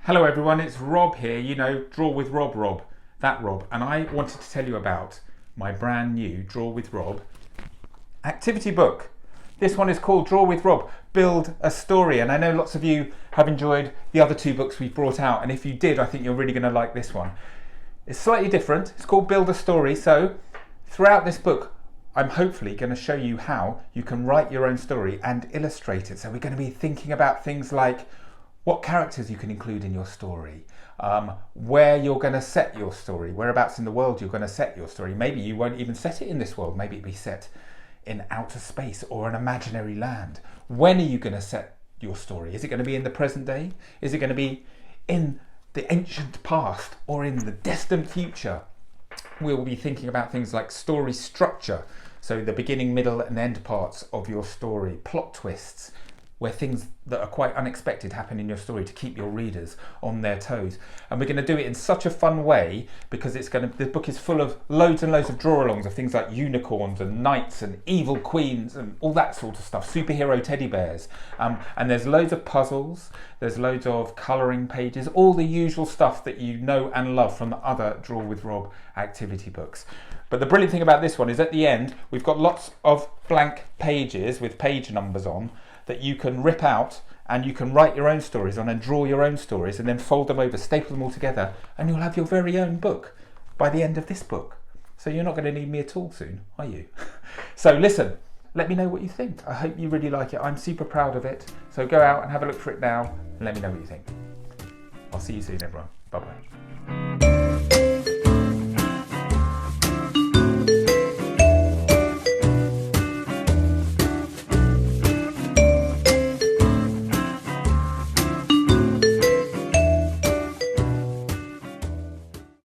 Hello everyone, it's Rob here, you know, Draw with Rob, that Rob, and I wanted to tell you about my brand new Draw with Rob activity book. This one is called Draw with Rob, Build a Story, and I know lots of you have enjoyed the other two books we've brought out, and if you did, I think you're really going to like this one. It's slightly different, it's called Build a Story, so throughout this book I'm hopefully going to show you how you can write your own story and illustrate it. So we're going to be thinking about things like what characters you can include in your story, where you're going to set your story, whereabouts in the world you're going to set your story. Maybe you won't even set it in this world, maybe it'll be set in outer space or an imaginary land. When are you going to set your story? Is it going to be in the present day? Is it going to be in the ancient past or in the distant future? We'll be thinking about things like story structure, so the beginning, middle and end parts of your story, plot twists, where things that are quite unexpected happen in your story to keep your readers on their toes. And we're going to do it in such a fun way because the book is full of loads and loads of draw-alongs of things like unicorns and knights and evil queens and all that sort of stuff, superhero teddy bears. And there's loads of puzzles, there's loads of colouring pages, all the usual stuff that you know and love from the other Draw with Rob activity books. But the brilliant thing about this one is at the end, we've got lots of blank pages with page numbers on that you can rip out and you can write your own stories on and draw your own stories and then fold them over, staple them all together, and you'll have your very own book by the end of this book. So you're not going to need me at all soon, are you? So listen, let me know what you think. I hope you really like it. I'm super proud of it. So go out and have a look for it now and let me know what you think. I'll see you soon, everyone. Bye-bye.